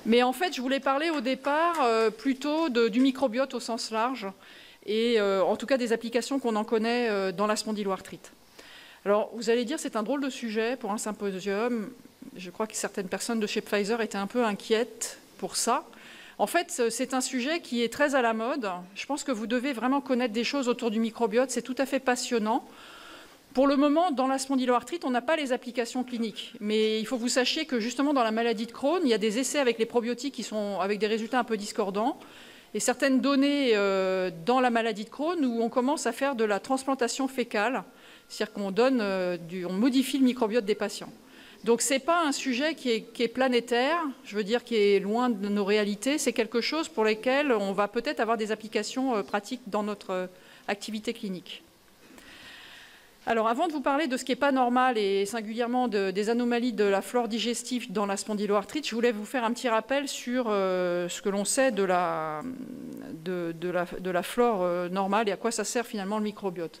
Mais en fait, je voulais parler au départ plutôt du microbiote au sens large, et en tout cas des applications qu'on en connaît dans la spondyloarthrite. Alors, vous allez dire, c'est un drôle de sujet pour un symposium. Je crois que certaines personnes de chez Pfizer étaient un peu inquiètes pour ça. En fait, c'est un sujet qui est très à la mode. Je pense que vous devez vraiment connaître des choses autour du microbiote. C'est tout à fait passionnant. Pour le moment, dans la spondyloarthrite, on n'a pas les applications cliniques. Mais il faut que vous sachiez que justement dans la maladie de Crohn, il y a des essais avec les probiotiques qui sont avec des résultats un peu discordants. Et certaines données dans la maladie de Crohn où on commence à faire de la transplantation fécale, c'est-à-dire qu'on on modifie le microbiote des patients. Donc ce n'est pas un sujet qui est planétaire, je veux dire qui est loin de nos réalités, c'est quelque chose pour lequel on va peut-être avoir des applications pratiques dans notre activité clinique. Alors avant de vous parler de ce qui n'est pas normal et singulièrement des anomalies de la flore digestive dans la spondyloarthrite, je voulais vous faire un petit rappel sur ce que l'on sait de la flore normale et à quoi ça sert finalement le microbiote.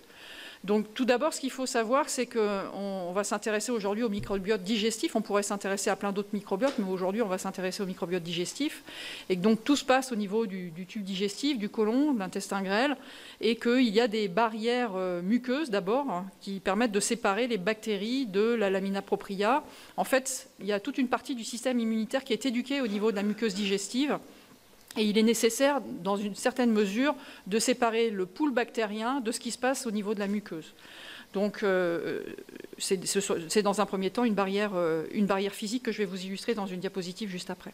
Donc tout d'abord, ce qu'il faut savoir, c'est qu'on va s'intéresser aujourd'hui au microbiote digestif. On pourrait s'intéresser à plein d'autres microbiotes, mais aujourd'hui, on va s'intéresser au microbiote digestif. Et que donc tout se passe au niveau du tube digestif, du côlon, de l'intestin grêle, et qu'il y a des barrières muqueuses d'abord, hein, qui permettent de séparer les bactéries de la lamina propria. En fait, il y a toute une partie du système immunitaire qui est éduquée au niveau de la muqueuse digestive. Et il est nécessaire, dans une certaine mesure, de séparer le pool bactérien de ce qui se passe au niveau de la muqueuse. Donc, c'est dans un premier temps une barrière physique que je vais vous illustrer dans une diapositive juste après.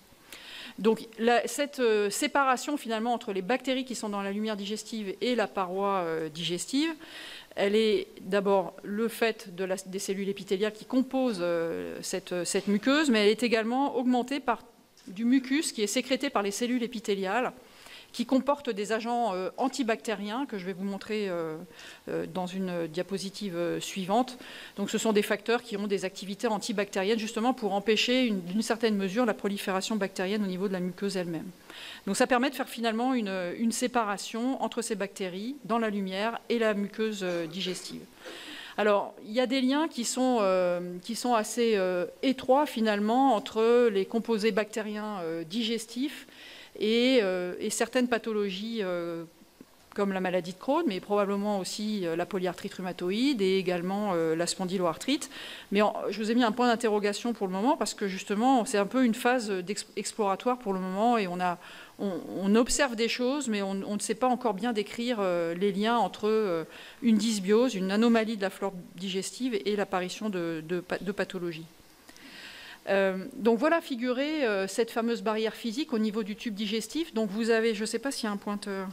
Donc, cette séparation, finalement, entre les bactéries qui sont dans la lumière digestive et la paroi digestive, elle est d'abord le fait des cellules épithéliales qui composent cette muqueuse, mais elle est également augmentée par du mucus qui est sécrété par les cellules épithéliales, qui comporte des agents antibactériens que je vais vous montrer dans une diapositive suivante. Donc ce sont des facteurs qui ont des activités antibactériennes justement pour empêcher d'une certaine mesure la prolifération bactérienne au niveau de la muqueuse elle-même. Donc ça permet de faire finalement une séparation entre ces bactéries dans la lumière et la muqueuse digestive. Alors, il y a des liens qui sont assez étroits, finalement, entre les composés bactériens digestifs et certaines pathologies comme la maladie de Crohn, mais probablement aussi la polyarthrite rhumatoïde et également la spondyloarthrite. Mais je vous ai mis un point d'interrogation pour le moment parce que, justement, c'est un peu une phase exploratoire pour le moment et on observe des choses, mais on ne sait pas encore bien décrire les liens entre une dysbiose, une anomalie de la flore digestive et l'apparition de pathologies. Donc voilà figurée cette fameuse barrière physique au niveau du tube digestif. Donc vous avez, je ne sais pas s'il y a un pointeur.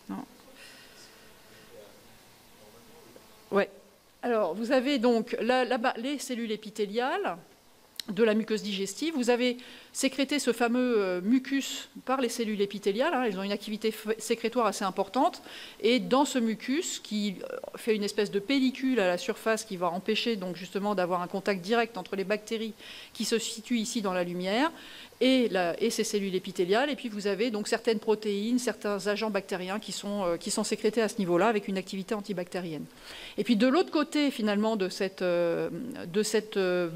Non. Ouais. Alors vous avez donc les cellules épithéliales de la muqueuse digestive. Vous avez sécrété ce fameux mucus par les cellules épithéliales. Hein, elles ont une activité sécrétoire assez importante. Et dans ce mucus, qui fait une espèce de pellicule à la surface qui va empêcher donc justement d'avoir un contact direct entre les bactéries qui se situent ici dans la lumière et ces cellules épithéliales. Et puis vous avez donc certaines protéines, certains agents bactériens qui sont sécrétés à ce niveau-là avec une activité antibactérienne. Et puis de l'autre côté finalement de cette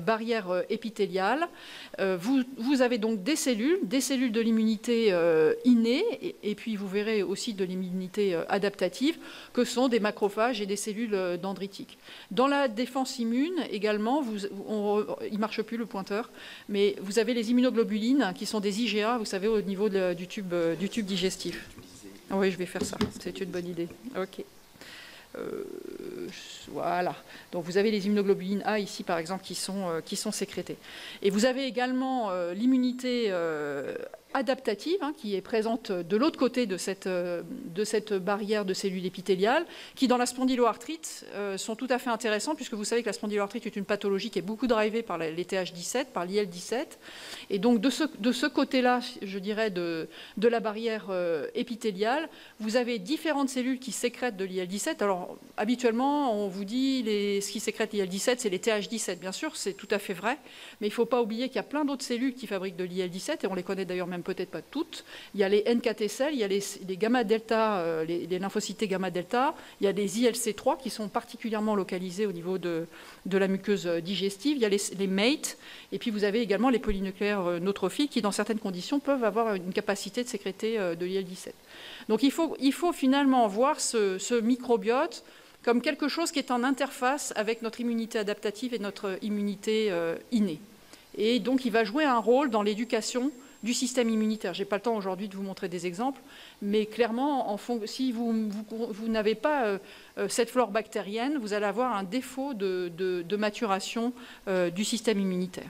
barrière épithéliale, vous avez donc des cellules de l'immunité innée, et puis vous verrez aussi de l'immunité adaptative, que sont des macrophages et des cellules dendritiques. Dans la défense immune également, il ne marche plus le pointeur, mais vous avez les immunoglobulines qui sont des IgA, vous savez, au niveau du tube digestif. Oui, je vais faire ça, c'est une bonne idée. Ok. Voilà. Donc vous avez les immunoglobulines A ici par exemple qui sont sécrétées. Et vous avez également l'immunité adaptative hein, qui est présente de l'autre côté de cette barrière de cellules épithéliales qui dans la spondyloarthrite sont tout à fait intéressants puisque vous savez que la spondyloarthrite est une pathologie qui est beaucoup drivée par les TH17, par l'IL17 et donc de ce côté-là, je dirais de la barrière épithéliale, vous avez différentes cellules qui sécrètent de l'IL17. Alors habituellement on vous dit ce qui sécrète l'IL17 c'est les TH17, bien sûr c'est tout à fait vrai, mais il ne faut pas oublier qu'il y a plein d'autres cellules qui fabriquent de l'IL17 et on les connaît d'ailleurs même même peut-être pas toutes. Il y a les NKT cells, il y a les gamma-delta, les lymphocytes gamma-delta, il y a des ILC3 qui sont particulièrement localisés au niveau de la muqueuse digestive, il y a les MATE, et puis vous avez également les polynucléaires neutrophiles qui, dans certaines conditions, peuvent avoir une capacité de sécréter de l'IL-17. Donc il faut finalement voir ce microbiote comme quelque chose qui est en interface avec notre immunité adaptative et notre immunité innée. Et donc il va jouer un rôle dans l'éducation du système immunitaire. Je n'ai pas le temps aujourd'hui de vous montrer des exemples, mais clairement, si vous n'avez pas cette flore bactérienne, vous allez avoir un défaut de maturation du système immunitaire.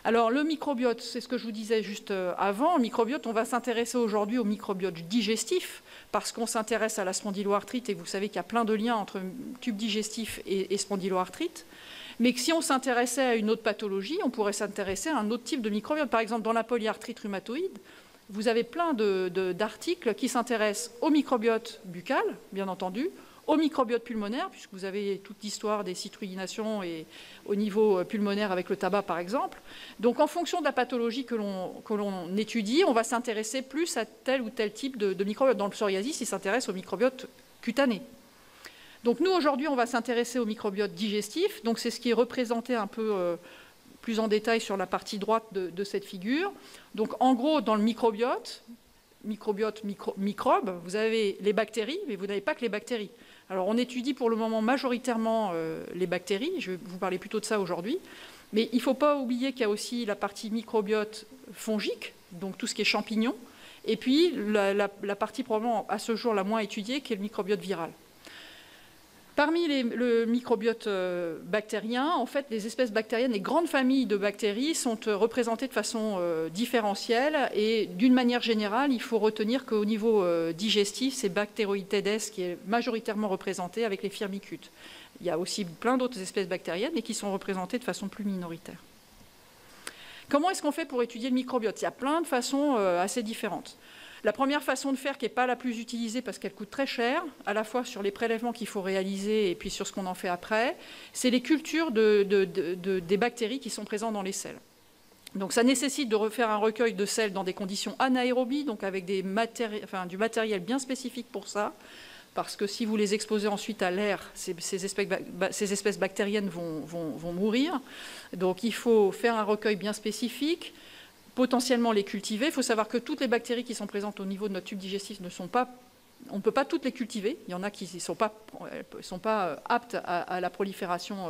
Alors le microbiote, c'est ce que je vous disais juste avant. Le microbiote, on va s'intéresser aujourd'hui au microbiote digestif parce qu'on s'intéresse à la spondyloarthrite et vous savez qu'il y a plein de liens entre tube digestif et spondyloarthrite. Mais que si on s'intéressait à une autre pathologie, on pourrait s'intéresser à un autre type de microbiote. Par exemple, dans la polyarthrite rhumatoïde, vous avez plein d'articles qui s'intéressent au microbiote buccal, bien entendu, au microbiote pulmonaire, puisque vous avez toute l'histoire des citrullinations et au niveau pulmonaire avec le tabac, par exemple. Donc, en fonction de la pathologie que l'on étudie, on va s'intéresser plus à tel ou tel type de microbiote. Dans le psoriasis, il s'intéresse au microbiote cutané. Donc, nous, aujourd'hui, on va s'intéresser au microbiote digestif. Donc, c'est ce qui est représenté un peu plus en détail sur la partie droite de cette figure. Donc, en gros, dans le microbiote, microbes, vous avez les bactéries, mais vous n'avez pas que les bactéries. Alors, on étudie pour le moment majoritairement les bactéries. Je vais vous parler plutôt de ça aujourd'hui. Mais il ne faut pas oublier qu'il y a aussi la partie microbiote fongique, donc tout ce qui est champignons, et puis la partie probablement à ce jour la moins étudiée, qui est le microbiote viral. Parmi le microbiote bactérien, en fait, les espèces bactériennes, les grandes familles de bactéries sont représentées de façon différentielle et d'une manière générale, il faut retenir qu'au niveau digestif, c'est Bacteroidetes qui est majoritairement représenté avec les firmicutes. Il y a aussi plein d'autres espèces bactériennes mais qui sont représentées de façon plus minoritaire. Comment est-ce qu'on fait pour étudier le microbiote? Il y a plein de façons assez différentes. La première façon de faire, qui n'est pas la plus utilisée parce qu'elle coûte très cher, à la fois sur les prélèvements qu'il faut réaliser et puis sur ce qu'on en fait après, c'est les cultures des bactéries qui sont présentes dans les selles. Donc ça nécessite de refaire un recueil de selles dans des conditions anaérobies, donc avec du matériel bien spécifique pour ça, parce que si vous les exposez ensuite à l'air, ces espèces bactériennes vont mourir. Donc il faut faire un recueil bien spécifique, potentiellement les cultiver. Il faut savoir que toutes les bactéries qui sont présentes au niveau de notre tube digestif ne sont pas... On ne peut pas toutes les cultiver. Il y en a qui ne sont pas aptes à la prolifération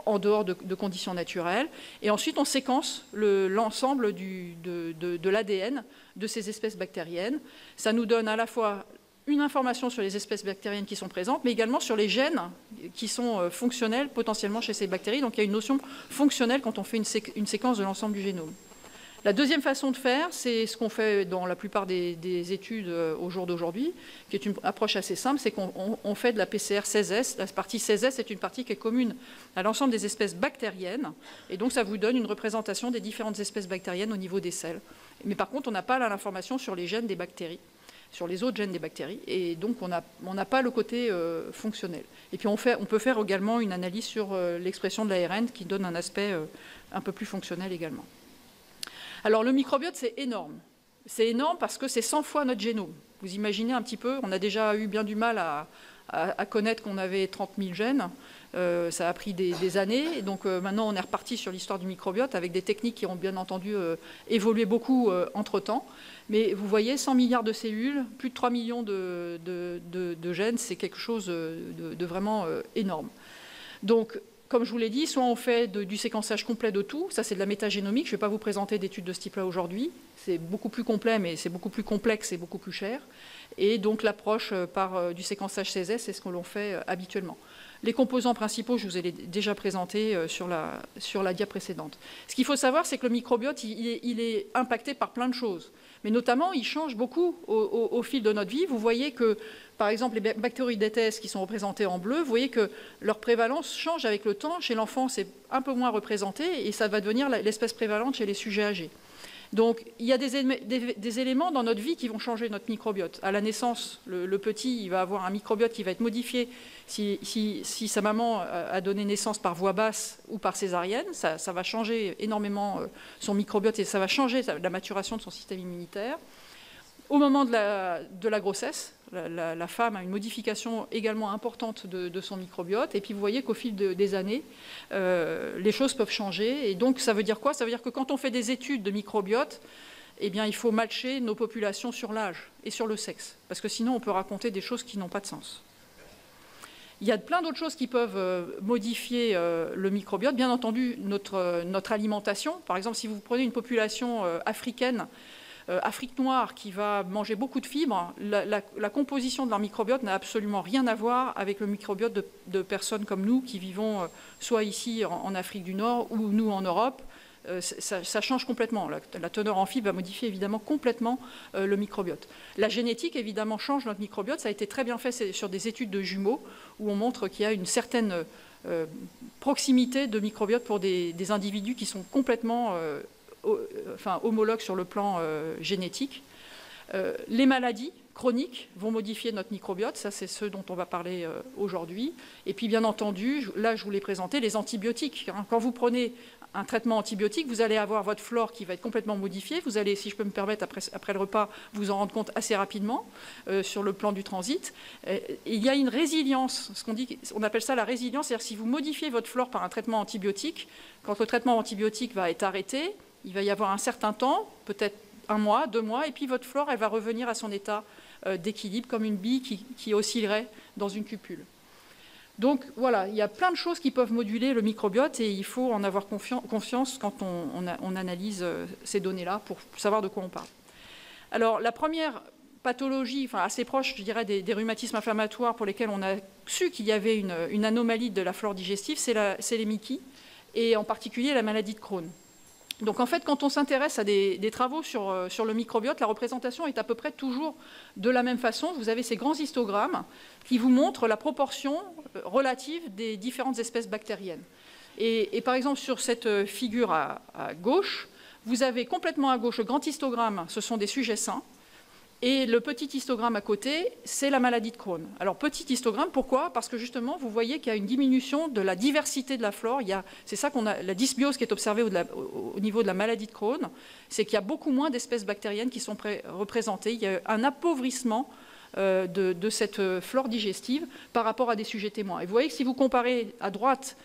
en dehors de conditions naturelles. Et ensuite, on séquence l'ensemble de l'ADN de ces espèces bactériennes. Ça nous donne à la fois une information sur les espèces bactériennes qui sont présentes, mais également sur les gènes qui sont fonctionnels potentiellement chez ces bactéries. Donc il y a une notion fonctionnelle quand on fait une séquence de l'ensemble du génome. La deuxième façon de faire, c'est ce qu'on fait dans la plupart des études au jour d'aujourd'hui, qui est une approche assez simple, c'est qu'on fait de la PCR 16S. La partie 16S est une partie qui est commune à l'ensemble des espèces bactériennes, et donc ça vous donne une représentation des différentes espèces bactériennes au niveau des selles. Mais par contre, on n'a pas l'information sur les gènes des bactéries, sur les autres gènes des bactéries, et donc on n'a pas le côté fonctionnel. Et puis on peut faire également une analyse sur l'expression de l'ARN qui donne un aspect un peu plus fonctionnel également. Alors le microbiote, c'est énorme. C'est énorme parce que c'est 100 fois notre génome. Vous imaginez un petit peu, on a déjà eu bien du mal à connaître qu'on avait 30 000 gènes. Ça a pris des années. Et donc maintenant, on est reparti sur l'histoire du microbiote avec des techniques qui ont bien entendu évolué beaucoup entre-temps. Mais vous voyez, 100 milliards de cellules, plus de 3 millions de gènes, c'est quelque chose de vraiment énorme. Donc, comme je vous l'ai dit, soit on fait du séquençage complet de tout, ça c'est de la métagénomique, je ne vais pas vous présenter d'études de ce type-là aujourd'hui, c'est beaucoup plus complet, mais c'est beaucoup plus complexe et beaucoup plus cher. Et donc l'approche par du séquençage 16S, c'est ce que l'on fait habituellement. Les composants principaux, je vous ai déjà présentés sur la dia précédente. Ce qu'il faut savoir, c'est que le microbiote, il est impacté par plein de choses. Mais notamment, il change beaucoup au fil de notre vie. Vous voyez que, par exemple, les Bacteroidetes qui sont représentés en bleu, vous voyez que leur prévalence change avec le temps. Chez l'enfant, c'est un peu moins représenté et ça va devenir l'espèce prévalente chez les sujets âgés. Donc, il y a des éléments dans notre vie qui vont changer notre microbiote. À la naissance, le petit, il va avoir un microbiote qui va être modifié Si sa maman a donné naissance par voie basse ou par césarienne, ça va changer énormément son microbiote et ça va changer la maturation de son système immunitaire. Au moment de la grossesse, la femme a une modification également importante de son microbiote. Et puis vous voyez qu'au fil des années, les choses peuvent changer. Et donc ça veut dire quoi? Ça veut dire que quand on fait des études de microbiote, eh bien, il faut matcher nos populations sur l'âge et sur le sexe. Parce que sinon, on peut raconter des choses qui n'ont pas de sens. Il y a plein d'autres choses qui peuvent modifier le microbiote. Bien entendu, notre alimentation. Par exemple, si vous prenez une population africaine, Afrique noire, qui va manger beaucoup de fibres, la composition de leur microbiote n'a absolument rien à voir avec le microbiote de personnes comme nous qui vivons soit ici en Afrique du Nord ou nous en Europe. Ça change complètement. La teneur en fibres va modifier évidemment complètement le microbiote. La génétique évidemment change notre microbiote. Ça a été très bien fait sur des études de jumeaux où on montre qu'il y a une certaine proximité de microbiote pour des individus qui sont complètement homologues sur le plan génétique. Les maladies chroniques vont modifier notre microbiote, ça c'est ce dont on va parler aujourd'hui. Et puis bien entendu, là je vous l'ai présenté, les antibiotiques. Quand vous prenez un traitement antibiotique, vous allez avoir votre flore qui va être complètement modifiée. Vous allez, si je peux me permettre, après le repas, vous en rendre compte assez rapidement sur le plan du transit. Il y a une résilience, on appelle ça la résilience, c'est-à-dire si vous modifiez votre flore par un traitement antibiotique, quand le traitement antibiotique va être arrêté, il va y avoir un certain temps, peut-être 1 mois, 2 mois, et puis votre flore, elle va revenir à son état d'équilibre, comme une bille qui oscillerait dans une cupule. Donc voilà, il y a plein de choses qui peuvent moduler le microbiote et il faut en avoir confiance quand on analyse ces données-là pour savoir de quoi on parle. Alors la première pathologie, assez proche, je dirais, des rhumatismes inflammatoires pour lesquels on a su qu'il y avait une anomalie de la flore digestive, c'est les MICI et en particulier la maladie de Crohn. Donc en fait, quand on s'intéresse à des travaux sur le microbiote, la représentation est à peu près toujours de la même façon. Vous avez ces grands histogrammes qui vous montrent la proportion relative des différentes espèces bactériennes. Et par exemple, sur cette figure à gauche, vous avez complètement à gauche le grand histogramme, ce sont des sujets sains. Et le petit histogramme à côté, c'est la maladie de Crohn. Alors, petit histogramme, pourquoi? Parce que justement, vous voyez qu'il y a une diminution de la diversité de la flore. C'est ça qu'on a, la dysbiose qui est observée au niveau de la maladie de Crohn, c'est qu'il y a beaucoup moins d'espèces bactériennes qui sont représentées. Il y a un appauvrissement de cette flore digestive par rapport à des sujets témoins. Et vous voyez que si vous comparez à droite,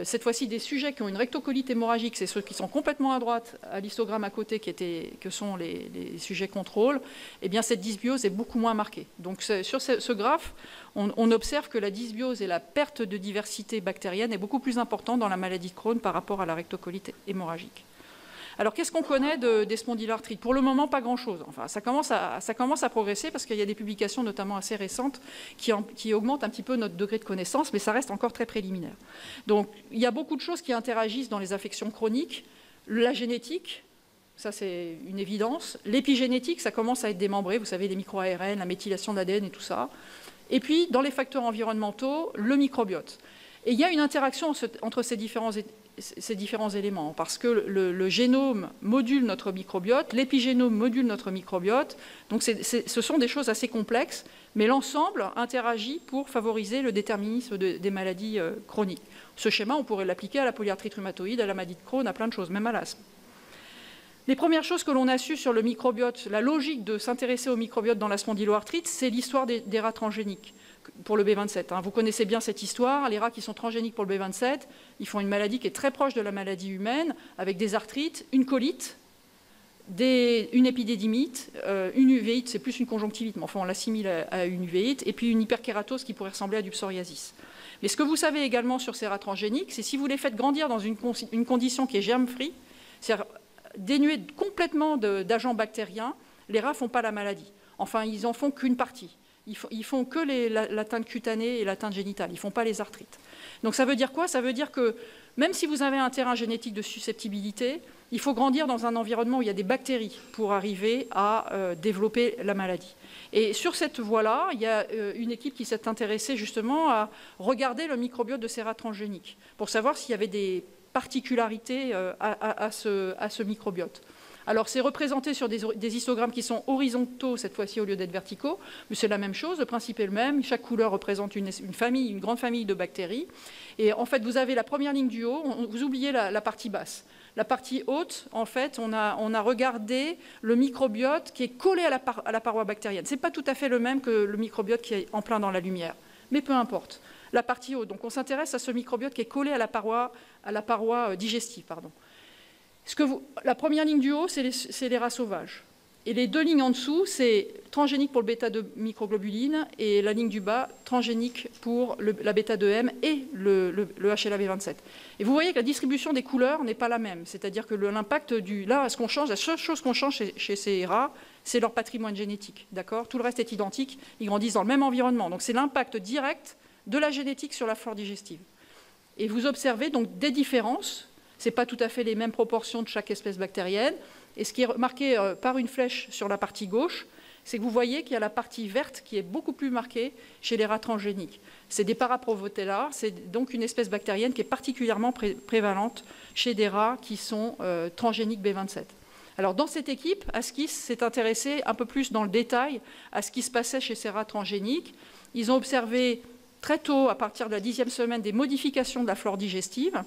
cette fois-ci des sujets qui ont une rectocolite hémorragique, c'est ceux qui sont complètement à droite, à l'histogramme à côté, que sont les sujets contrôle, eh bien cette dysbiose est beaucoup moins marquée. Donc sur ce graphe, on observe que la dysbiose et la perte de diversité bactérienne est beaucoup plus importante dans la maladie de Crohn par rapport à la rectocolite hémorragique. Alors, qu'est-ce qu'on connaît des spondylarthrites? Pour le moment, pas grand-chose. Enfin, ça commence à progresser parce qu'il y a des publications, notamment assez récentes, qui augmentent un petit peu notre degré de connaissance, mais ça reste encore très préliminaire. Donc, il y a beaucoup de choses qui interagissent dans les affections chroniques. La génétique, ça c'est une évidence. L'épigénétique, ça commence à être démembré. Vous savez, les micro-ARN, la méthylation de l'ADN et tout ça. Et puis, dans les facteurs environnementaux, le microbiote. Et il y a une interaction entre ces différents éléments, parce que le génome module notre microbiote, l'épigénome module notre microbiote, donc ce sont des choses assez complexes, mais l'ensemble interagit pour favoriser le déterminisme des maladies chroniques. Ce schéma, on pourrait l'appliquer à la polyarthrite rhumatoïde, à la maladie de Crohn, à plein de choses, même à l'asthme. Les premières choses que l'on a su sur le microbiote, la logique de s'intéresser au microbiote dans la spondyloarthrite, c'est l'histoire des rats transgéniques pour le B27. Vous connaissez bien cette histoire, les rats qui sont transgéniques pour le B27, ils font une maladie qui est très proche de la maladie humaine, avec des arthrites, une colite, une épidédymite, une uvéite, c'est plus une conjonctivite, mais enfin on l'assimile à une uvéite, et puis une hyperkératose qui pourrait ressembler à du psoriasis. Mais ce que vous savez également sur ces rats transgéniques, c'est si vous les faites grandir dans une condition qui est germe-free, c'est-à-dire dénuée complètement d'agents bactériens, les rats ne font pas la maladie. Enfin, ils n'en font qu'une partie. Ils font que l'atteinte cutanée et l'atteinte génitale, ils ne font pas les arthrites. Donc ça veut dire quoi? Ça veut dire que même si vous avez un terrain génétique de susceptibilité, il faut grandir dans un environnement où il y a des bactéries pour arriver à développer la maladie. Et sur cette voie-là, il y a une équipe qui s'est intéressée justement à regarder le microbiote de ces rats transgéniques pour savoir s'il y avait des particularités à ce microbiote. Alors c'est représenté sur des histogrammes qui sont horizontaux cette fois-ci au lieu d'être verticaux, mais c'est la même chose, le principe est le même, chaque couleur représente une grande famille de bactéries. Et en fait, vous avez la première ligne du haut, vous oubliez la partie basse. La partie haute, en fait, on a regardé le microbiote qui est collé à la paroi bactérienne. Ce n'est pas tout à fait le même que le microbiote qui est en plein dans la lumière, mais peu importe. La partie haute, donc on s'intéresse à ce microbiote qui est collé à la paroi digestive. Pardon. La première ligne du haut, c'est les rats sauvages. Et les deux lignes en dessous, c'est transgénique pour le bêta-2 microglobuline et la ligne du bas, transgénique pour la bêta-2M et le HLA-B27. Et vous voyez que la distribution des couleurs n'est pas la même. C'est-à-dire que l'impact la seule chose qu'on change chez ces rats, c'est leur patrimoine génétique. D'accord ? Tout le reste est identique. Ils grandissent dans le même environnement. Donc c'est l'impact direct de la génétique sur la flore digestive. Et vous observez donc des différences. Ce n'est pas tout à fait les mêmes proportions de chaque espèce bactérienne. Et ce qui est marqué par une flèche sur la partie gauche, c'est que vous voyez qu'il y a la partie verte qui est beaucoup plus marquée chez les rats transgéniques. C'est des Paraprovotella, c'est donc une espèce bactérienne qui est particulièrement prévalente chez des rats qui sont transgéniques B27. Alors dans cette équipe, Askis s'est intéressé un peu plus dans le détail à ce qui se passait chez ces rats transgéniques. Ils ont observé très tôt, à partir de la 10e semaine, des modifications de la flore digestive.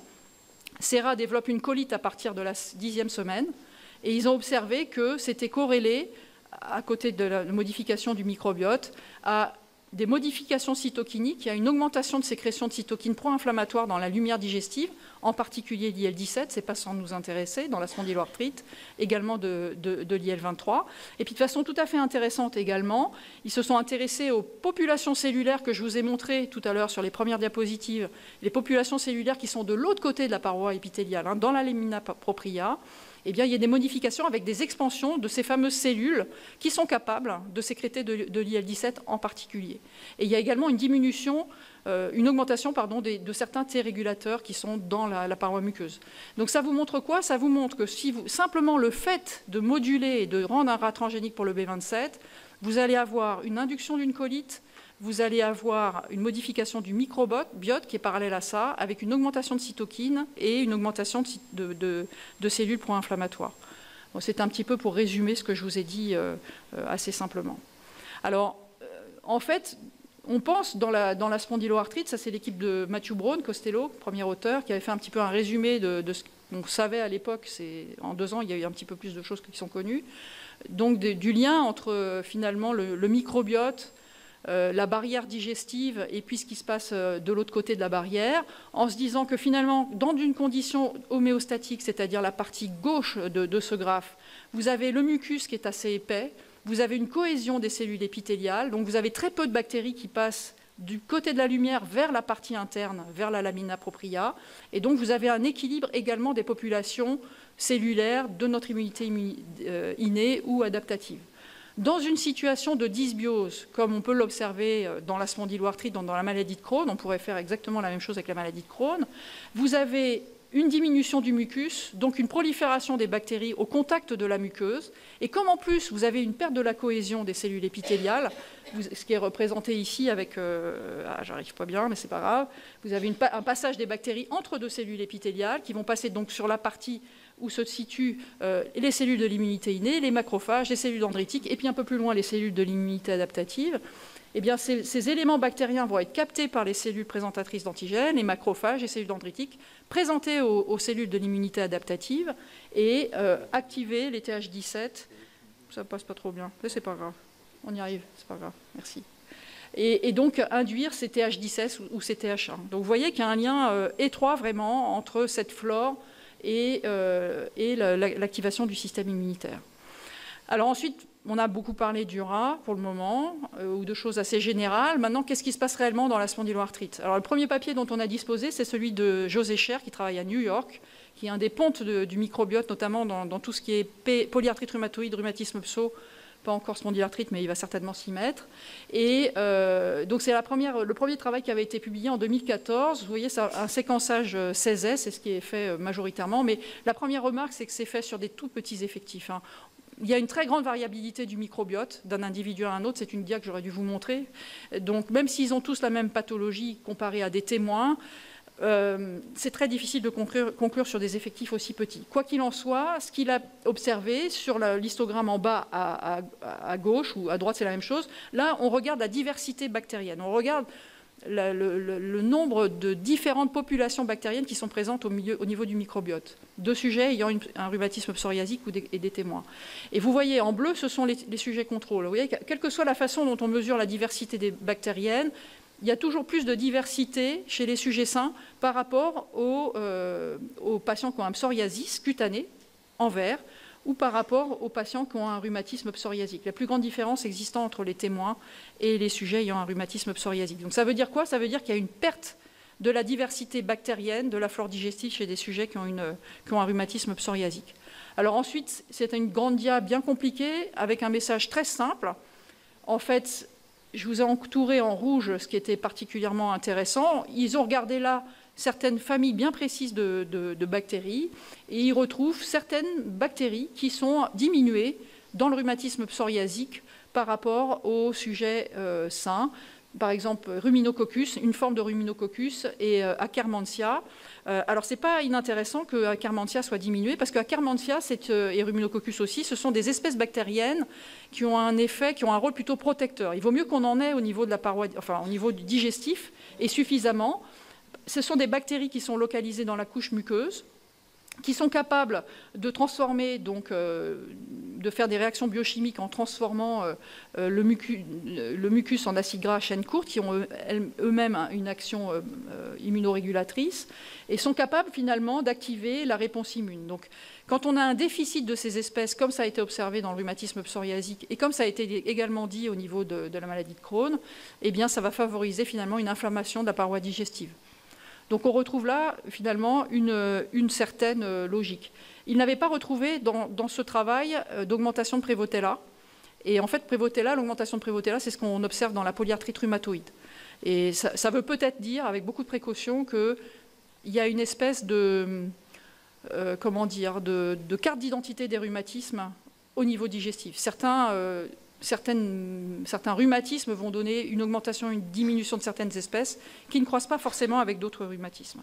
Ces rats développent une colite à partir de la 10e semaine. Et ils ont observé que c'était corrélé, à côté de la modification du microbiote, à des modifications cytokiniques. Il y a une augmentation de sécrétion de cytokines pro-inflammatoires dans la lumière digestive, en particulier l'IL-17, ce n'est pas sans nous intéresser, dans la spondyloarthrite, également de l'IL-23. Et puis de façon tout à fait intéressante également, ils se sont intéressés aux populations cellulaires que je vous ai montrées tout à l'heure sur les premières diapositives, les populations cellulaires qui sont de l'autre côté de la paroi épithéliale, dans la lamina propria. Eh bien, il y a des modifications avec des expansions de ces fameuses cellules qui sont capables de sécréter de l'IL-17 en particulier. Et il y a également une diminution, une augmentation de certains T régulateurs qui sont dans la paroi muqueuse. Donc ça vous montre quoi? Ça vous montre que simplement le fait de moduler et de rendre un rat transgénique pour le B27, vous allez avoir une induction d'une colite, vous allez avoir une modification du microbiote qui est parallèle à ça, avec une augmentation de cytokines et une augmentation de cellules pro-inflammatoires. Bon, c'est un petit peu pour résumer ce que je vous ai dit assez simplement. Alors, en fait, on pense dans la spondyloarthrite, ça c'est l'équipe de Matthew Brown, Costello, premier auteur, qui avait fait un petit peu un résumé de ce qu'on savait à l'époque. En 2 ans, il y a eu un petit peu plus de choses qui sont connues. Donc, du lien entre finalement le microbiote, la barrière digestive et puis ce qui se passe de l'autre côté de la barrière, en se disant que finalement, dans une condition homéostatique, c'est-à-dire la partie gauche de ce graphe, vous avez le mucus qui est assez épais, vous avez une cohésion des cellules épithéliales, donc vous avez très peu de bactéries qui passent du côté de la lumière vers la partie interne, vers la lamina propria, et donc vous avez un équilibre également des populations cellulaires de notre immunité innée ou adaptative. Dans une situation de dysbiose, comme on peut l'observer dans la spondyloarthrite, dans la maladie de Crohn, on pourrait faire exactement la même chose avec la maladie de Crohn, vous avez une diminution du mucus, donc une prolifération des bactéries au contact de la muqueuse, et comme en plus vous avez une perte de la cohésion des cellules épithéliales, ce qui est représenté ici avec, j'arrive pas bien mais c'est pas grave, vous avez un passage des bactéries entre 2 cellules épithéliales qui vont passer donc sur la partie où se situent les cellules de l'immunité innée, les macrophages, les cellules dendritiques, et puis un peu plus loin les cellules de l'immunité adaptative. Eh bien, ces éléments bactériens vont être captés par les cellules présentatrices d'antigènes, les macrophages, les cellules dendritiques, présentés aux cellules de l'immunité adaptative et activer les TH17. Ça passe pas trop bien, mais c'est pas grave. On y arrive, c'est pas grave, merci. Et donc induire ces TH17 ou ces TH1. Donc vous voyez qu'il y a un lien étroit vraiment entre cette flore et l'activation du système immunitaire. Alors ensuite, on a beaucoup parlé du rat pour le moment, ou de choses assez générales. Maintenant, qu'est-ce qui se passe réellement dans la spondyloarthrite? Alors le premier papier dont on a disposé, c'est celui de José Cher, qui travaille à New York, qui est un des pontes du microbiote, notamment dans tout ce qui est polyarthrite rhumatoïde, rhumatisme pso, pas encore spondylarthrite, mais il va certainement s'y mettre. Et donc c'est le premier travail qui avait été publié en 2014. Vous voyez, c'est un séquençage 16S, c'est ce qui est fait majoritairement. Mais la première remarque, c'est que c'est fait sur des tout petits effectifs. Il y a une très grande variabilité du microbiote d'un individu à un autre. C'est une dia que j'aurais dû vous montrer. Donc même s'ils ont tous la même pathologie comparée à des témoins, c'est très difficile de conclure sur des effectifs aussi petits. Quoi qu'il en soit, ce qu'il a observé sur l'histogramme en bas à gauche, ou à droite c'est la même chose, là on regarde la diversité bactérienne, on regarde le nombre de différentes populations bactériennes qui sont présentes au niveau du microbiote, de sujets ayant un rhumatisme psoriasique et des témoins. Et vous voyez, en bleu, ce sont les sujets contrôle. Vous voyez, quelle que soit la façon dont on mesure la diversité des bactériennes, il y a toujours plus de diversité chez les sujets sains par rapport aux patients qui ont un psoriasis cutané, en vert, ou par rapport aux patients qui ont un rhumatisme psoriasique. La plus grande différence existant entre les témoins et les sujets ayant un rhumatisme psoriasique. Donc ça veut dire quoi? Ça veut dire qu'il y a une perte de la diversité bactérienne de la flore digestive chez des sujets qui ont un rhumatisme psoriasique. Alors ensuite, c'est une grande dia bien compliquée avec un message très simple. En fait, je vous ai entouré en rouge ce qui était particulièrement intéressant. Ils ont regardé là certaines familles bien précises de bactéries, et ils retrouvent certaines bactéries qui sont diminuées dans le rhumatisme psoriasique par rapport aux sujets sains. Par exemple, Ruminococcus, une forme de Ruminococcus, et Akkermansia. Alors, ce n'est pas inintéressant que Akkermansia soit diminuée, parce que Akkermansia et Ruminococcus aussi, ce sont des espèces bactériennes qui ont un effet, qui ont un rôle plutôt protecteur. Il vaut mieux qu'on en ait au niveau de la paroi, enfin, au niveau du digestif, et suffisamment. Ce sont des bactéries qui sont localisées dans la couche muqueuse, qui sont capables de transformer, donc de faire des réactions biochimiques en transformant le mucus en acide gras à chaîne courte, qui ont eux-mêmes une action immunorégulatrice, et sont capables finalement d'activer la réponse immune. Donc, quand on a un déficit de ces espèces, comme ça a été observé dans le rhumatisme psoriasique, et comme ça a été également dit au niveau de la maladie de Crohn, eh bien, ça va favoriser finalement une inflammation de la paroi digestive. Donc on retrouve là, finalement, une certaine logique. Il n'avait pas retrouvé dans ce travail d'augmentation de Prévotella. Et en fait, l'augmentation de Prévotella, c'est ce qu'on observe dans la polyarthrite rhumatoïde. Et ça veut peut-être dire, avec beaucoup de précautions, qu'il y a une espèce de carte d'identité des rhumatismes au niveau digestif. Certains rhumatismes vont donner une augmentation, une diminution de certaines espèces qui ne croissent pas forcément avec d'autres rhumatismes.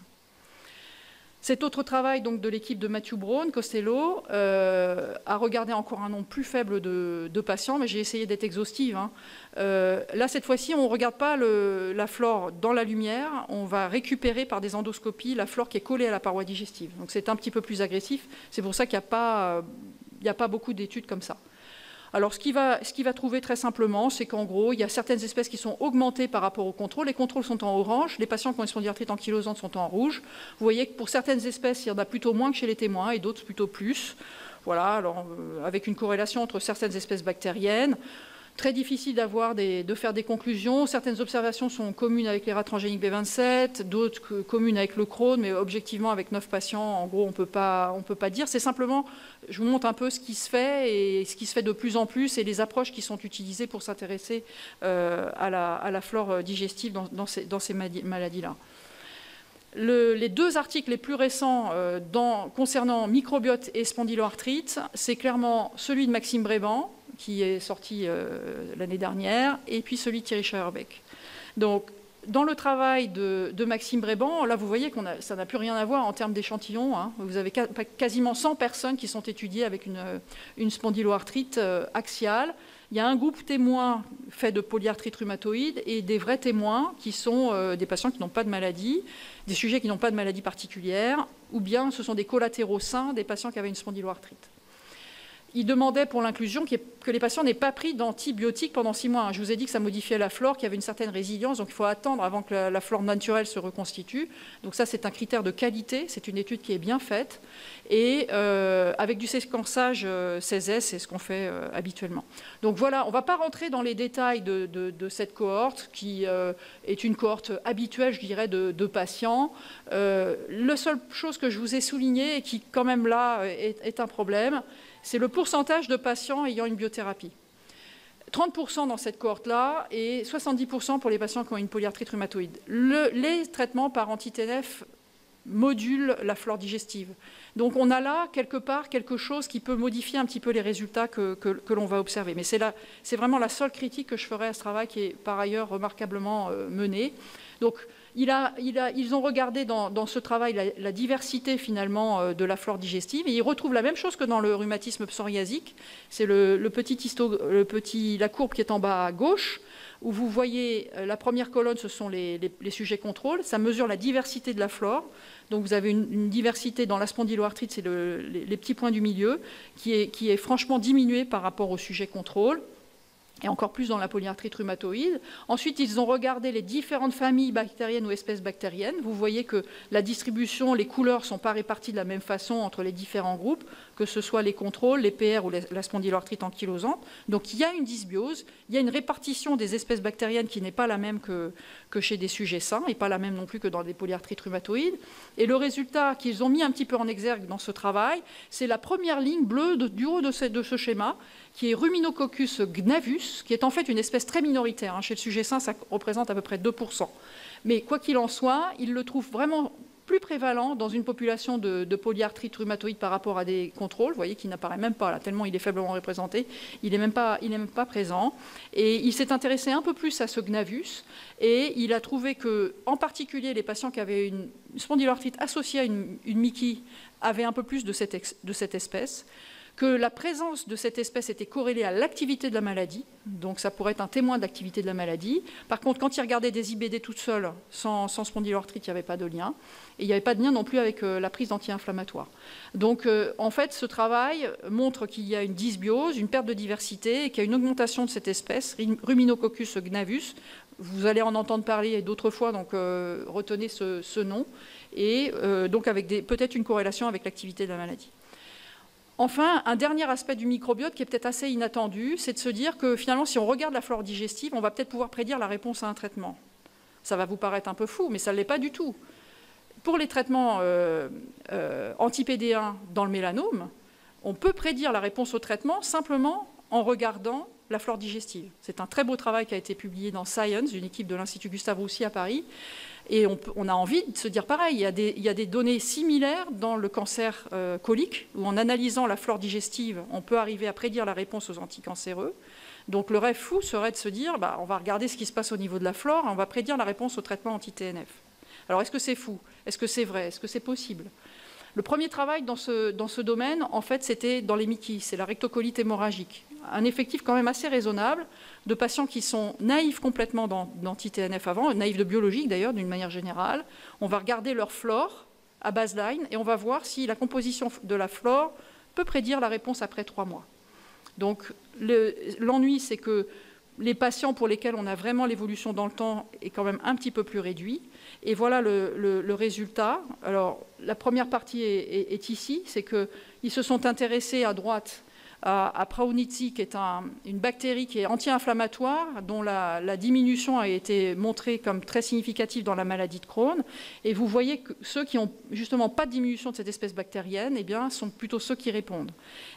Cet autre travail donc, de l'équipe de Matthew Brown, Costello, a regardé encore un nombre plus faible de patients, mais j'ai essayé d'être exhaustive. Là, cette fois-ci, on ne regarde pas la flore dans la lumière, on va récupérer par des endoscopies la flore qui est collée à la paroi digestive. Donc c'est un petit peu plus agressif, c'est pour ça qu'il n'y a pas beaucoup d'études comme ça. Alors, ce qu'il va trouver très simplement, c'est qu'en gros, il y a certaines espèces qui sont augmentées par rapport au contrôle. Les contrôles sont en orange, les patients qui ont une spondylarthrite ankylosante sont en rouge. Vous voyez que pour certaines espèces, il y en a plutôt moins que chez les témoins et d'autres plutôt plus. Voilà, alors avec une corrélation entre certaines espèces bactériennes. Très difficile de faire des conclusions. Certaines observations sont communes avec les rats transgéniques B27, d'autres communes avec le Crohn, mais objectivement, avec 9 patients, en gros, on ne peut pas dire. C'est simplement, je vous montre un peu ce qui se fait et ce qui se fait de plus en plus et les approches qui sont utilisées pour s'intéresser à la flore digestive dans ces maladies-là. Les deux articles les plus récents concernant microbiote et spondyloarthrite, c'est clairement celui de Maxime Bréban, qui est sorti l'année dernière, et puis celui de Thierry Scheuerbeck. Donc, dans le travail de Maxime Bréban, là, vous voyez que ça n'a plus rien à voir en termes d'échantillons. Vous avez quasiment 100 personnes qui sont étudiées avec une spondyloarthrite axiale. Il y a un groupe témoin fait de polyarthrite rhumatoïde et des vrais témoins qui sont des patients qui n'ont pas de maladie, des sujets qui n'ont pas de maladie particulière, ou bien ce sont des collatéraux sains des patients qui avaient une spondyloarthrite. Il demandait pour l'inclusion que les patients n'aient pas pris d'antibiotiques pendant 6 mois. Je vous ai dit que ça modifiait la flore, qu'il y avait une certaine résilience, donc il faut attendre avant que la flore naturelle se reconstitue. Donc ça, c'est un critère de qualité, c'est une étude qui est bien faite. Et avec du séquençage 16S, c'est ce qu'on fait habituellement. Donc voilà, on ne va pas rentrer dans les détails de cette cohorte, qui est une cohorte habituelle, je dirais, de patients. La seule chose que je vous ai soulignée, et qui quand même là est un problème, c'est le pourcentage de patients ayant une biothérapie. 30% dans cette cohorte-là et 70% pour les patients qui ont une polyarthrite rhumatoïde. Les traitements par anti-TNF modulent la flore digestive. Donc on a là, quelque part, quelque chose qui peut modifier un petit peu les résultats que l'on va observer. Mais c'est vraiment la seule critique que je ferai à ce travail qui est par ailleurs remarquablement mené. Donc Ils ont regardé dans ce travail la diversité finalement de la flore digestive et ils retrouvent la même chose que dans le rhumatisme psoriasique. C'est la courbe qui est en bas à gauche, où vous voyez la première colonne, ce sont les sujets contrôle. Ça mesure la diversité de la flore. Donc vous avez une diversité dans la spondyloarthrite, c'est les petits points du milieu, qui est franchement diminuée par rapport au sujet contrôle. Et encore plus dans la polyarthrite rhumatoïde. Ensuite, ils ont regardé les différentes familles bactériennes ou espèces bactériennes. Vous voyez que la distribution, les couleurs ne sont pas réparties de la même façon entre les différents groupes, que ce soit les contrôles, les PR ou la spondyloarthrite ankylosante. Donc il y a une dysbiose, il y a une répartition des espèces bactériennes qui n'est pas la même que chez des sujets sains, et pas la même non plus que dans des polyarthrites rhumatoïdes. Et le résultat qu'ils ont mis un petit peu en exergue dans ce travail, c'est la première ligne bleue du haut de ce schéma, qui est Ruminococcus gnavus, qui est en fait une espèce très minoritaire. Chez le sujet sain, ça représente à peu près 2%. Mais quoi qu'il en soit, ils le trouvent vraiment plus prévalent dans une population de polyarthrite rhumatoïde par rapport à des contrôles. Vous voyez qu'il n'apparaît même pas là, tellement il est faiblement représenté. Il n'est même pas présent. Et il s'est intéressé un peu plus à ce gnavus et il a trouvé que, en particulier, les patients qui avaient une spondyloarthrite associée à une Mickey avaient un peu plus de cette espèce, que la présence de cette espèce était corrélée à l'activité de la maladie, donc ça pourrait être un témoin de l'activité de la maladie. Par contre, quand ils regardaient des IBD toutes seules, sans spondyloarthrite, il n'y avait pas de lien, et il n'y avait pas de lien non plus avec la prise d'anti-inflammatoires. Donc, en fait, ce travail montre qu'il y a une dysbiose, une perte de diversité, et qu'il y a une augmentation de cette espèce, Ruminococcus gnavus. Vous allez en entendre parler d'autres fois, donc retenez ce nom, et donc avec peut-être une corrélation avec l'activité de la maladie. Enfin, un dernier aspect du microbiote qui est peut-être assez inattendu, c'est de se dire que finalement, si on regarde la flore digestive, on va peut-être pouvoir prédire la réponse à un traitement. Ça va vous paraître un peu fou, mais ça ne l'est pas du tout. Pour les traitements anti-PD1 dans le mélanome, on peut prédire la réponse au traitement simplement en regardant la flore digestive. C'est un très beau travail qui a été publié dans Science, d'une équipe de l'Institut Gustave-Roussy à Paris. Et on a envie de se dire pareil, il y a des données similaires dans le cancer colique, où en analysant la flore digestive, on peut arriver à prédire la réponse aux anticancéreux. Donc le rêve fou serait de se dire, on va regarder ce qui se passe au niveau de la flore, et on va prédire la réponse au traitement anti-TNF. Alors est-ce que c'est fou? Est-ce que c'est vrai? Est-ce que c'est possible? Le premier travail dans ce domaine, en fait, c'était dans les Mickey, c'est la rectocolite hémorragique. Un effectif quand même assez raisonnable de patients qui sont naïfs complètement d'anti-TNF avant, naïfs de biologique d'ailleurs, d'une manière générale. On va regarder leur flore à baseline et on va voir si la composition de la flore peut prédire la réponse après 3 mois. Donc l'ennui, c'est que les patients pour lesquels on a vraiment l'évolution dans le temps est quand même un petit peu plus réduit. Et voilà le résultat. Alors, la première partie est ici, c'est qu'ils se sont intéressés à droite à Praunici, qui est une bactérie qui est anti-inflammatoire, dont la diminution a été montrée comme très significative dans la maladie de Crohn. Et vous voyez que ceux qui n'ont justement pas de diminution de cette espèce bactérienne, eh bien, sont plutôt ceux qui répondent.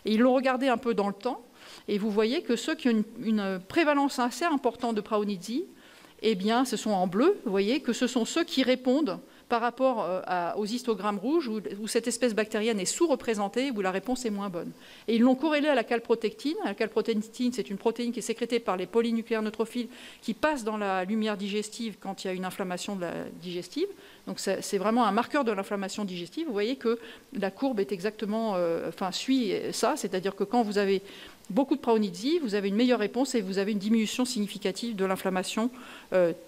Et ils l'ont regardé un peu dans le temps, et vous voyez que ceux qui ont une prévalence assez importante de Praunici, eh bien, ce sont en bleu, vous voyez, que ce sont ceux qui répondent par rapport aux histogrammes rouges où cette espèce bactérienne est sous-représentée, où la réponse est moins bonne. Et ils l'ont corrélé à la calprotectine. La calprotectine, c'est une protéine qui est sécrétée par les polynucléaires neutrophiles qui passe dans la lumière digestive quand il y a une inflammation de la digestive. Donc c'est vraiment un marqueur de l'inflammation digestive. Vous voyez que la courbe est exactement, suit ça, c'est-à-dire que quand vous avez beaucoup de Praunici, vous avez une meilleure réponse et vous avez une diminution significative de l'inflammation,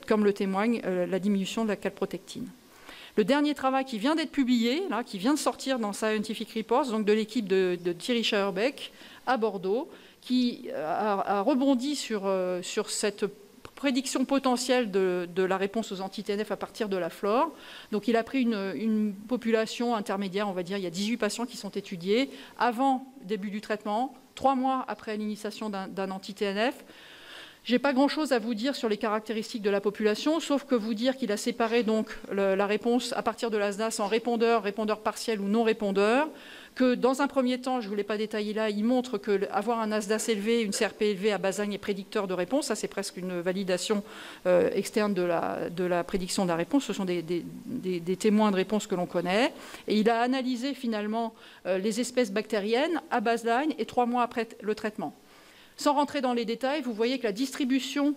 comme le témoigne la diminution de la calprotectine. Le dernier travail qui vient d'être publié, là, qui vient de sortir dans Scientific Reports, donc de l'équipe de Thierry Schaerbeek à Bordeaux, qui a rebondi sur cette prédiction potentielle de la réponse aux anti-TNF à partir de la flore. Donc il a pris une population intermédiaire, on va dire, il y a 18 patients qui sont étudiés avant le début du traitement, 3 mois après l'initiation d'un anti-TNF. Je n'ai pas grand-chose à vous dire sur les caractéristiques de la population, sauf que vous dire qu'il a séparé donc la réponse à partir de l'ASDAS en répondeur, répondeur partiel ou non répondeur, que dans un premier temps, je ne vous l'ai pas détaillé là, il montre qu'avoir un ASDAS élevé, une CRP élevée à baseline est prédicteur de réponse. Ça, c'est presque une validation externe de la prédiction de la réponse. Ce sont des témoins de réponse que l'on connaît. Et il a analysé finalement les espèces bactériennes à baseline et 3 mois après le traitement. Sans rentrer dans les détails, vous voyez que la distribution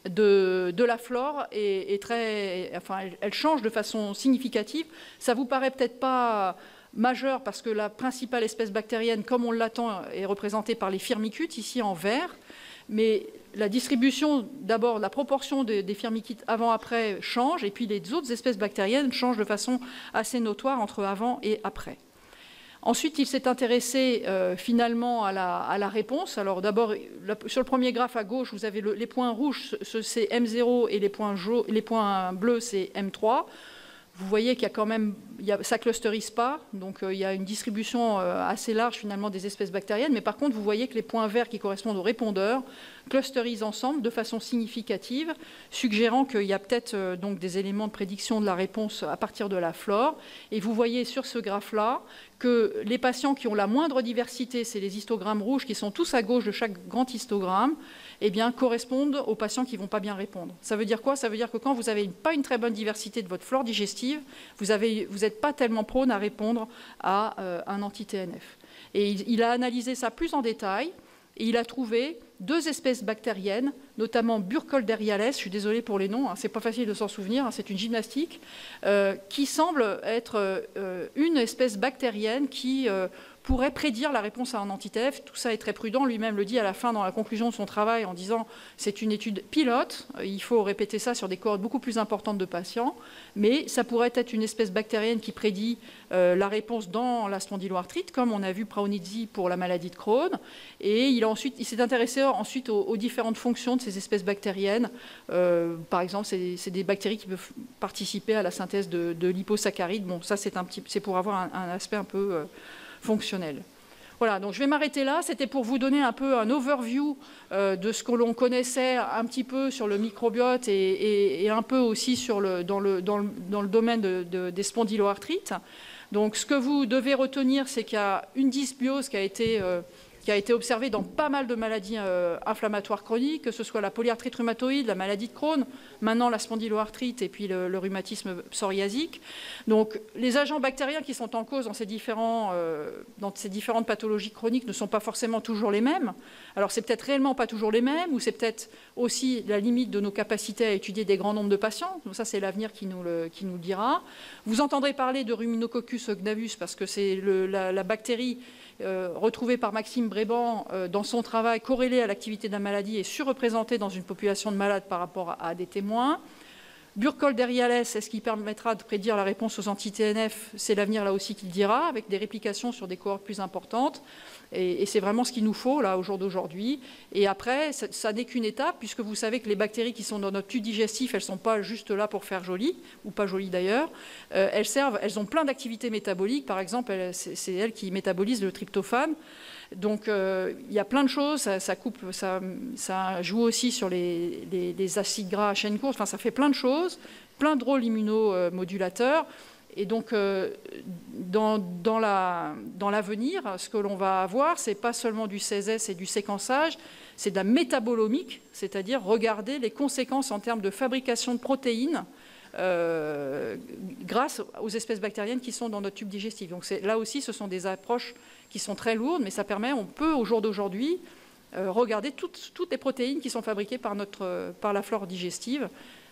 de la flore elle change de façon significative. Ça vous paraît peut-être pas majeur parce que la principale espèce bactérienne, comme on l'attend, est représentée par les firmicutes, ici en vert. Mais la distribution, d'abord, la proportion des firmicutes avant-après change, et puis les autres espèces bactériennes changent de façon assez notoire entre avant et après. Ensuite, il s'est intéressé finalement à la réponse. Alors d'abord, sur le premier graphe à gauche, vous avez les points rouges, c'est M0, et les points bleus, c'est M3. Vous voyez qu'il y a quand même, ça ne clusterise pas, donc il y a une distribution assez large finalement des espèces bactériennes, mais par contre vous voyez que les points verts qui correspondent aux répondeurs clusterisent ensemble de façon significative, suggérant qu'il y a peut-être donc des éléments de prédiction de la réponse à partir de la flore. Et vous voyez sur ce graphe-là que les patients qui ont la moindre diversité, c'est les histogrammes rouges qui sont tous à gauche de chaque grand histogramme, eh bien, correspondent aux patients qui ne vont pas bien répondre. Ça veut dire quoi? Ça veut dire que quand vous n'avez pas une très bonne diversité de votre flore digestive, vous n'êtes pas tellement prône à répondre à un anti-TNF. Et il a analysé ça plus en détail, et il a trouvé 2 espèces bactériennes, notamment Burkholderia, je suis désolée pour les noms, hein, c'est pas facile de s'en souvenir, hein, c'est une gymnastique, qui semble être une espèce bactérienne qui pourrait prédire la réponse à un anti-TNF. Tout ça est très prudent, lui-même le dit à la fin dans la conclusion de son travail en disant c'est une étude pilote, il faut répéter ça sur des cohortes beaucoup plus importantes de patients, mais ça pourrait être une espèce bactérienne qui prédit la réponse dans la spondyloarthrite, comme on a vu Praunizzi pour la maladie de Crohn, et il s'est intéressé ensuite aux différentes fonctions de ces espèces bactériennes. Par exemple, c'est des bactéries qui peuvent participer à la synthèse de liposaccharides. Bon, ça c'est pour avoir un aspect un peu fonctionnel. Voilà, donc je vais m'arrêter là. C'était pour vous donner un peu un overview de ce que l'on connaissait un petit peu sur le microbiote et un peu aussi dans le domaine des spondyloarthrites. Donc ce que vous devez retenir, c'est qu'il y a une dysbiose qui a été observée dans pas mal de maladies inflammatoires chroniques, que ce soit la polyarthrite rhumatoïde, la maladie de Crohn, maintenant la spondyloarthrite et puis le rhumatisme psoriasique. Donc les agents bactériens qui sont en cause dans ces différentes pathologies chroniques ne sont pas forcément toujours les mêmes. Alors c'est peut-être réellement pas toujours les mêmes, ou c'est peut-être aussi la limite de nos capacités à étudier des grands nombres de patients. Donc ça c'est l'avenir qui nous le dira. Vous entendrez parler de Ruminococcus gnathus parce que c'est la bactérie retrouvée par Maxime Bréban dans son travail corrélée à l'activité de la maladie et surreprésentée dans une population de malades par rapport à des témoins. Burkholderia, est-ce qu'il permettra de prédire la réponse aux anti-TNF? C'est l'avenir là aussi qui le dira, avec des réplications sur des cohortes plus importantes. Et c'est vraiment ce qu'il nous faut là au jour d'aujourd'hui. Et après, ça n'est qu'une étape, puisque vous savez que les bactéries qui sont dans notre tube digestif, elles ne sont pas juste là pour faire joli, ou pas joli d'ailleurs. Elles ont plein d'activités métaboliques. Par exemple, c'est elles qui métabolisent le tryptophane. Donc il y a plein de choses, ça joue aussi sur les acides gras à chaîne courte, enfin ça fait plein de choses, plein de rôles immunomodulateurs. Et donc dans l'avenir, ce que l'on va avoir, c'est pas seulement du CSS et du séquençage, c'est de la métabolomique, c'est-à-dire regarder les conséquences en termes de fabrication de protéines grâce aux espèces bactériennes qui sont dans notre tube digestif. Donc là aussi, ce sont des approches qui sont très lourdes, mais ça permet, on peut au jour d'aujourd'hui regarder toutes les protéines qui sont fabriquées par la flore digestive.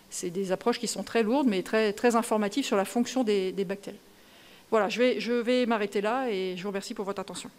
C'est des approches qui sont très lourdes, mais très, très informatives sur la fonction des bactéries. Voilà, je vais m'arrêter là et je vous remercie pour votre attention.